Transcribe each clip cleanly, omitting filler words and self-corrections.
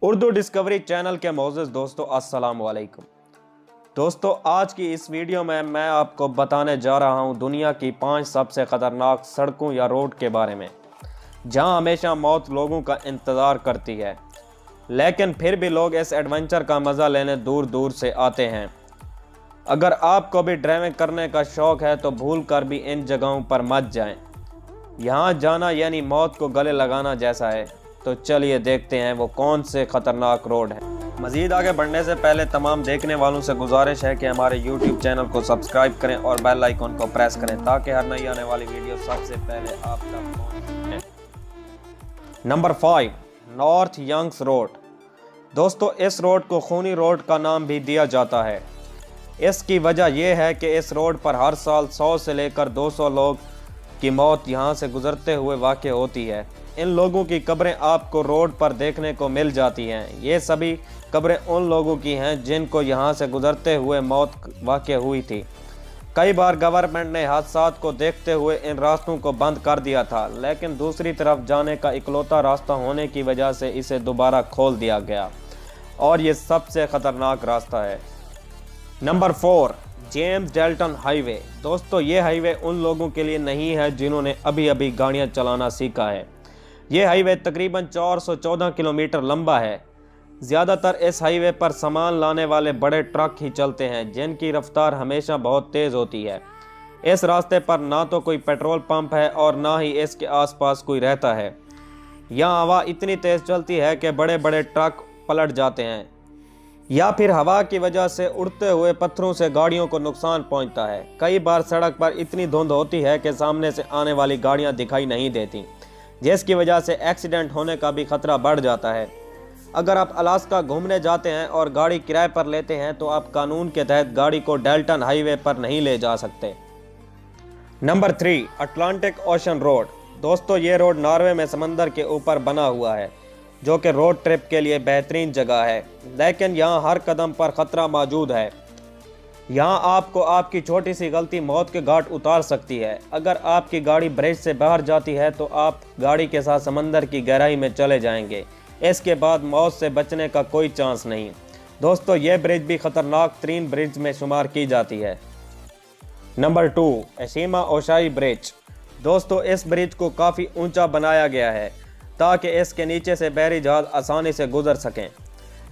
Urdu discovery channel के मोअज़्ज़ज़ दोस्तों, अस्सलाम वालेकुम। दोस्तों, आज की इस वीडियो में मैं आपको बताने जा रहा हूं दुनिया की 5 सबसे ख़तरनाक सड़कों या रोड के बारे में, जहां हमेशा मौत लोगों का इंतज़ार करती है, लेकिन फिर भी लोग इस एडवेंचर का मज़ा लेने दूर दूर से आते हैं। अगर आपको भी ड्राइविंग करने का शौक़ है तो भूल कर भी इन जगहों पर मत जाएं। यहाँ जाना यानी मौत को गले लगाना जैसा है। तो चलिए देखते हैं वो कौन से ख़तरनाक रोड हैं। मज़ीद आगे बढ़ने से पहले तमाम देखने वालों से गुजारिश है कि हमारे YouTube चैनल को सब्सक्राइब करें और बेल आइकन को प्रेस करें ताकि हर नई आने वाली वीडियो सबसे पहले आप तक पहुंचे। Number 5, North Yungas Road. दोस्तों, इस रोड को खूनी रोड का नाम भी दिया जाता है। इसकी वजह यह है कि इस रोड पर हर साल 100 से लेकर 200 लोग की मौत यहाँ से गुजरते हुए वाक़ होती है। इन लोगों की कब्रें आपको रोड पर देखने को मिल जाती हैं। ये सभी कब्रें उन लोगों की हैं जिनको यहाँ से गुजरते हुए मौत वाक़ हुई थी। कई बार गवर्नमेंट ने हादसात को देखते हुए इन रास्तों को बंद कर दिया था, लेकिन दूसरी तरफ जाने का इकलौता रास्ता होने की वजह से इसे दोबारा खोल दिया गया और ये सबसे ख़तरनाक रास्ता है। Number 4, James Dalton Highway. दोस्तों, ये हाईवे उन लोगों के लिए नहीं है जिन्होंने अभी अभी गाड़ियाँ चलाना सीखा है। ये हाईवे तकरीबन 414 किलोमीटर लंबा है। ज़्यादातर इस हाईवे पर सामान लाने वाले बड़े ट्रक ही चलते हैं जिनकी रफ्तार हमेशा बहुत तेज़ होती है। इस रास्ते पर ना तो कोई पेट्रोल पंप है और ना ही इसके आसपास कोई रहता है। यहाँ हवा इतनी तेज़ चलती है कि बड़े बड़े ट्रक पलट जाते हैं या फिर हवा की वजह से उड़ते हुए पत्थरों से गाड़ियों को नुकसान पहुँचता है। कई बार सड़क पर इतनी धुंध होती है कि सामने से आने वाली गाड़ियाँ दिखाई नहीं देती, जिसकी वजह से एक्सीडेंट होने का भी खतरा बढ़ जाता है। अगर आप अलास्का घूमने जाते हैं और गाड़ी किराए पर लेते हैं तो आप कानून के तहत गाड़ी को डेल्टन हाईवे पर नहीं ले जा सकते। Number 3, Atlantic ocean road. दोस्तों, ये रोड नॉर्वे में समंदर के ऊपर बना हुआ है, जो कि रोड ट्रिप के लिए बेहतरीन जगह है, लेकिन यहाँ हर कदम पर ख़तरा मौजूद है। यहाँ आपको आपकी छोटी सी गलती मौत के घाट उतार सकती है। अगर आपकी गाड़ी ब्रिज से बाहर जाती है तो आप गाड़ी के साथ समंदर की गहराई में चले जाएंगे। इसके बाद मौत से बचने का कोई चांस नहीं। दोस्तों, यह ब्रिज भी ख़तरनाक तरीन ब्रिज में शुमार की जाती है। Number 2, Eshima Ohashi bridge. दोस्तों, इस ब्रिज को काफ़ी ऊंचा बनाया गया है ताकि इसके नीचे से बहरी जहाज़ आसानी से गुजर सकें।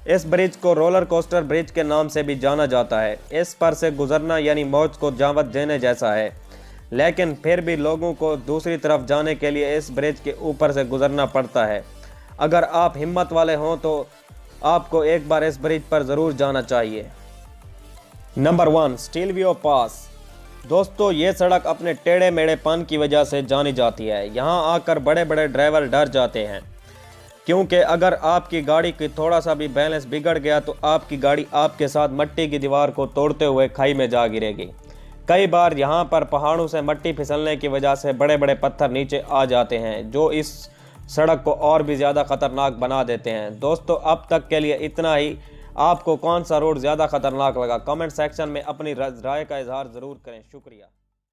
इस ब्रिज को रोलर कोस्टर ब्रिज के नाम से भी जाना जाता है। इस पर से गुजरना यानी मौत को जावत देने जैसा है, लेकिन फिर भी लोगों को दूसरी तरफ जाने के लिए इस ब्रिज के ऊपर से गुजरना पड़ता है। अगर आप हिम्मत वाले हों तो आपको एक बार इस ब्रिज पर ज़रूर जाना चाहिए। नंबर 1, स्टीलवियो पास। दोस्तों, ये सड़क अपने टेढ़े मेढ़ेपन की वजह से जानी जाती है। यहाँ आकर बड़े बड़े ड्राइवर डर जाते हैं, क्योंकि अगर आपकी गाड़ी की थोड़ा सा भी बैलेंस बिगड़ गया तो आपकी गाड़ी आपके साथ मट्टी की दीवार को तोड़ते हुए खाई में जा गिरेगी। कई बार यहाँ पर पहाड़ों से मट्टी फिसलने की वजह से बड़े बड़े पत्थर नीचे आ जाते हैं, जो इस सड़क को और भी ज़्यादा ख़तरनाक बना देते हैं। दोस्तों, अब तक के लिए इतना ही। आपको कौन सा रोड ज़्यादा ख़तरनाक लगा, कमेंट सेक्शन में अपनी राय का इजहार ज़रूर करें। शुक्रिया।